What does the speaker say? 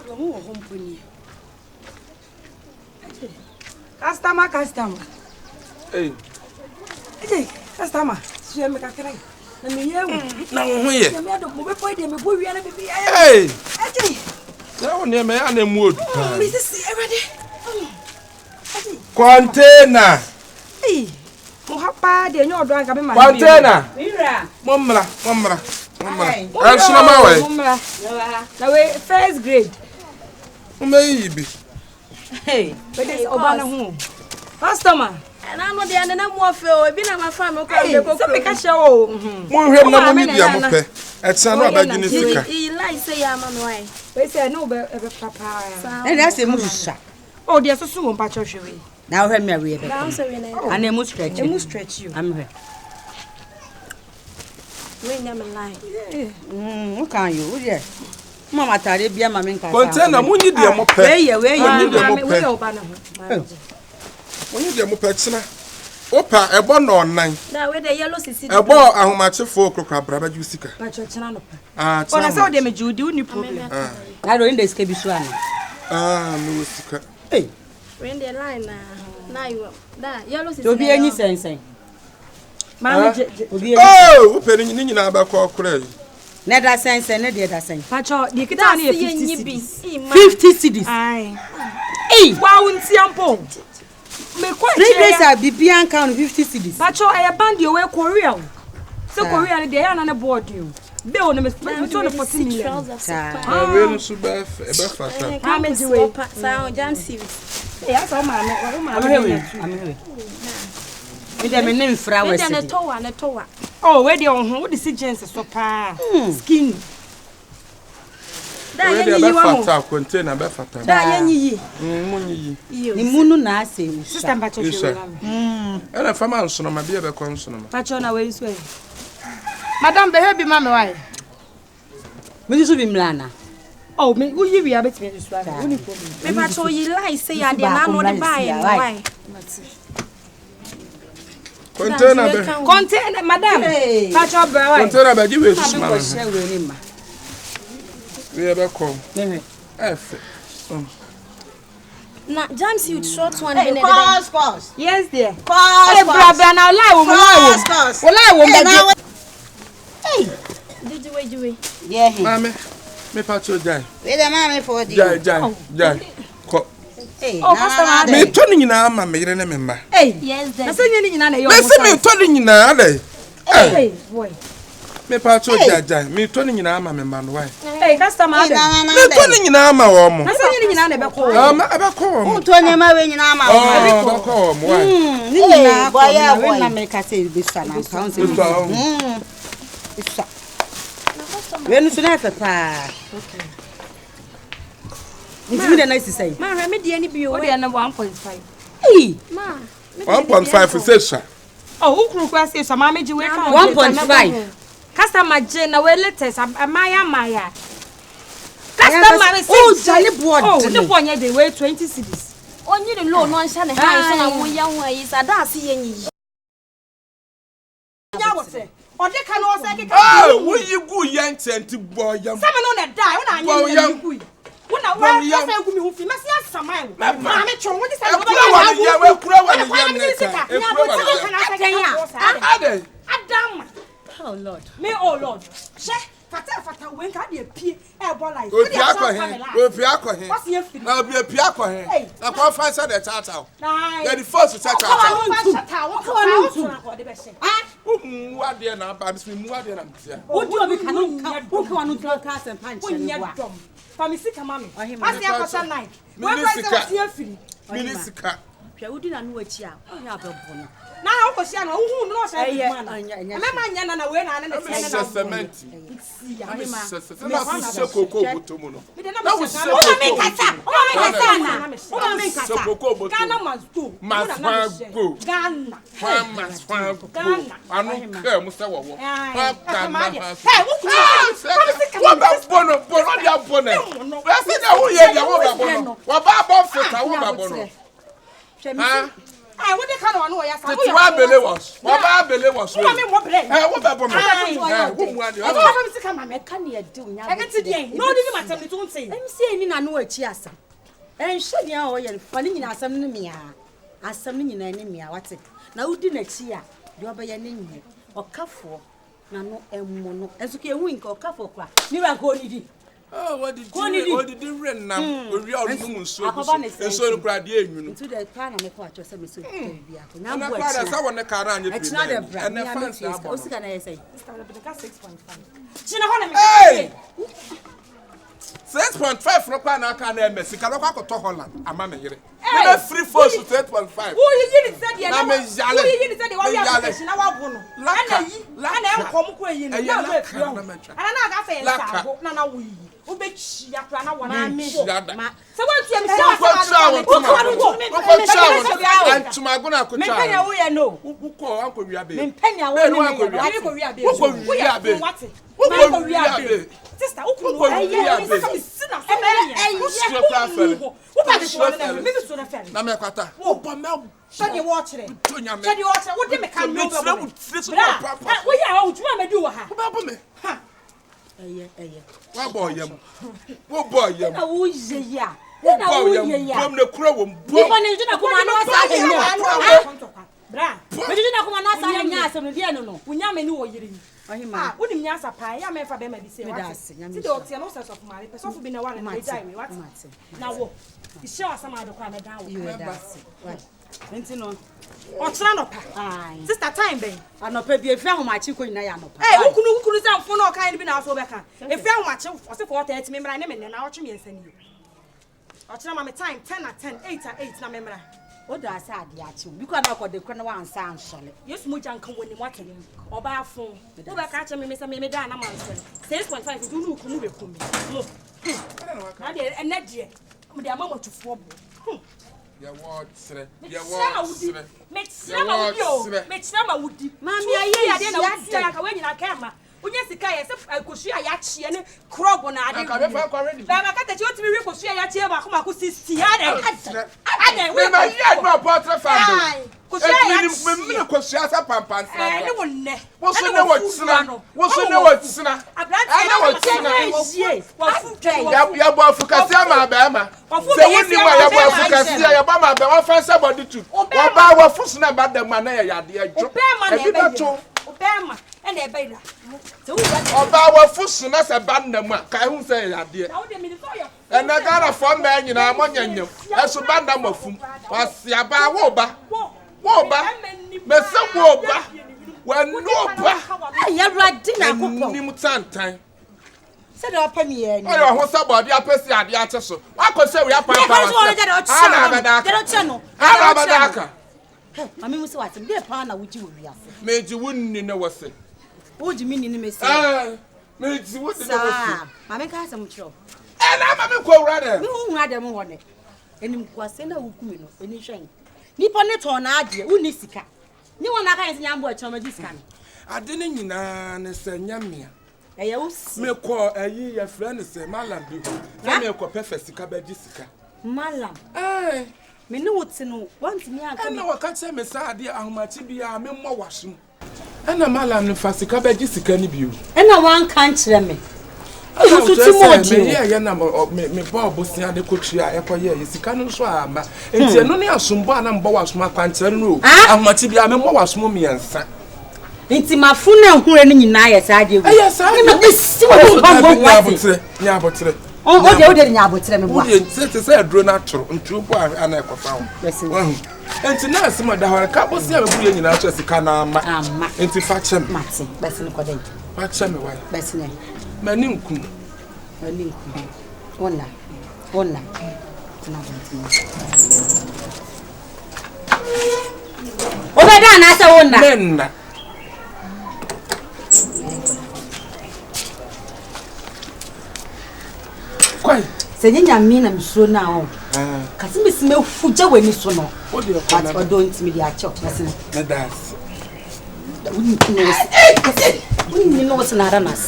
don't know company. Customer. Hey. Hey, customer. So you make a cry. Na me here. Na wo ho ye. Me adom mo be point dem me bo wi na be bi. Hey. Hey. Na wo ne me ana mu odu. Mrs. Everybody. Container. Hey. Mo hapa de nyo odo anka be ma. Container. Mira. Momra. Anso na ma we. Momra. Na we first grade. Umeyibi. Hey, but this obana hu. Customer. Na no de na mo fe o bi na ma fa me ko de kokoro. So me ka she o. Mo hwem na mo ni dia mo pe. Etsa na obagi ni sika. I like say ya ma no ai. We say no be papa. Na dey say mu sha. Oh, dey so so mo pa choswe we. Na hwe me we be. Na so we na. And emu stretch. Emu stretch you. Am hwe. We nya me like. Who can you? Who there? Mama tare bia ma me nka. Container mo ni dia mo pe. We ye We obana hu. Mo ni dia mo pe tsena. Opa ebo na onan. Da we the yellow sisi. Ebo ahomachefo kokra braba ju sika. Pa chochina no pa. Ah, Oh, na say o dey me judi uni problem. Na do in the ske bi so ani. no sika. Hey. We the line na you. Da yellow sisi. Obi enyi sensen. Ma Obi enyi. Oh, wo pe ni nyina ba ko okra yi. Na da sensen na de da sen. pa cho di kita na 50 cedis. 50 cedis. Ai. Hey. Wa unti ampo. Me kwa 3 days a bibian count 50 cedis. pa cho e band you we Korea. So Korea dey ya na ne board you. Be on me to the 14 million. We no so ba fata. How many way? Sound jam series. Eh, asa o ma me. Am here. Me dem me nem fra We we the se. towa. Oh, where dey on who the see jeans so pa. Skin. Da We ye dey yi wa ba mo. fata container ba fata. Da ye yi. Mo nyi. Ni munu na ase u. Sister pa cho Yes, sir. we. Ela fama nsono ma bia be ko nsono ma. Pa cho na we so. Madam be help me why? Me so bi mlana. Oh, me who you be a bit me so. Uni problem. Me pa cho yi like say ya de na no de buy no why. Container be. Container, madam. Hey. Pa cho bra why? Container be give we Ma susuma. be ko share we ni ma. We be ko. Ne. Efe. Na jam series short one Hey, be pause. Yes dear. Pause. Hey, bra now lie wo Pause. lie wo. Hey. Did you way? Yeah. Mame. Me pa cho jai. We the mama for the. Jai. Ko. Hey. Oh, customer. Me to ni nyina ma me yire ne me ma. Hey. Yes Na then. say nyini nyina na yo. Me se me to ni nyina ale. Hey, boy. Me pa cho jai. Me to ni nyina ma me ma no why. Hey, customer. Me to ni nyina ma wo mo. Na say nyini nyina na be ko. Ma ebe ko wo mo. To nyama we nyina ma. Oh, ba ko wo mo why. Ni nyina boy we na me ka say be sa na count. Isa. We no so na fe pa. Okay. Ni de na say. Ma re me de ani bi o. O dey na 1.5. Hey. Ma. 1.5 say sha. Oh, ukru kwa say so ma meji we count. 1.5. Customer je na we latest amaya. Customer say oh, jolly board. Oh, the boy nye dey weigh 20 cedis. Onye de low no nsa ne high so na wo ya ho ayi sa da ase ye nyi. Nya wo say. Ode ka no say keka. Oh, wo yi gu yan tenti boy yam. Sama no na die, wo na anya ni ku. Wo na wo say gu mi hu fi, ma say asamai wo. Ma me chon wo di say wo ba ya. We kura wa ni yam ne ka. Nya bo say kana say Ade. Adam. Oh Lord. Me oh Lord. She fata when ka dey pie e bo like. O pia ko he. O pia ko he. What's your free? Na o pia ko he. Na ko fan say the tata. Nine. Ya the first tata. Ah, Mu ade na ba mi mu ade na mtia. Wo di obi ka no wo ka no class and punch nya ni wa. dom. Famisi kama me. Ohima. What's your question like? Mini What sika. is your free? Minisika. Hwa wo di na no achi a. O ya be bo no. Na ho ko sia no hu no say big man. Me ma nya na we na na Ami na cement. si ya. Ami na so koko obotomu no. Na wo se o me kasa. O me kasa na. O me So kasa. koko obotomu. Ghana must go. Must go. Ghana. Must go. Anu ke mu se wo wo. Hey, Wo ba bono dia bono. We se na wo ye dia wo ba bono. Wo ba bo fita wo ba bono. Ha? I would have come on where I said, What Billy was? What Billy was? I mean, what bread? What about me? I want to come and can you do? I get today. No, didn't matter. Don't say. I'm saying I know a chiasa. And should you know, you're funny in some me. As something in enemy, what's it? Now, didn't cheer. You're by an enemy or cuffle. No, and as you can wink or cuffle crack. You are going. Oh, what did you run now? We are doing so. And so cried you to the plan of the quarter. So, now, I want to car on you. It's not a brand. And what can I say? 6.5 from Pana can miss. You cannot go to Holland. I'm a man here. You free force to 8.5. Who you said, I'm a Yale. You said, you are Lana come queen. And I'm not saying, Nana, we. So what to my gonna could know who call Uncle Yabe. Sister, what boy, what boy, yeah. From the crow, wouldn't you answer pie? I may have been say, now, it's sure some other kind of down. Or sister time, babe. I'm not paid if you my chicken. I am. Hey, who could sound for no kind of been out so back? If you want to support it, remember, I name and I'll trim and send you. I'll tell my time 10 at 10, 8 at 8, no member. What do I say, Yatu? You cannot got the corner one sound, Charlotte. Yes, much uncle when you want to or buy a phone. Go back at me, Mr. Medana, man. 6.5 do look move it for me. I did, and that year, with their mama to form. Your words, your words, make some of you, make some of you. Mammy, I didn't when you are camera. When you see, I could see a yachi and crop on I didn't already. But I got that you want to be able to see a yachi about whom I could see. I didn't wait my portrait family. What's the pampan? I don't know what's not. I know what's not. Bama. Say when you are Bama, the offense about the two. What fussing about the money? Obama and a baby. Our fussing as a band, Kaun say, dear. And I got a fun man in our money. As a band of whom was Yaba Woba. Woba, Messa Woba. When no, I have right dinner. Time. Said our premier. I was about the apple at the artist. I could say we are Papa. I mean, was what? Be a partner with you. Made you wouldn't know what's it. What do you mean in the mess? Made you what's it? I make us some trouble. And I'm a co rather. No, madam, one. And you was send a woman, any shame. Nipponet on Adia, Unisika. No one has young boy, Thomas. I didn't know, say, Yamia. Me call a year friend, say, Malam, let me call perfect Jessica. Malam, eh, me know what's in once me. I know what can't say, Miss Adia, how much be a member washing. And a Malam, Fassica Jessica, you. And I want can't tell me. I want to see a number of me, Bob, Bosnia, the coach, I acquire, is the canon swam. And no near some one and bowas my concern rule. How much be a member was mommy and son. Into my phone, who any nice idea. Yes, I know. Oh, what you didn't have to me. Said, drew natural and true boy and I found. And tonight, some of the couple see a billion in our Jessica, into faction, Maxim, best in the day. Faction, best name. Manunkum. One night. Over done, I saw one night. Saying I mean I'm so now. Cause Miss Mill Fuja when you so no. What do you call doing to me the church? That's wouldn't know what's an aranas.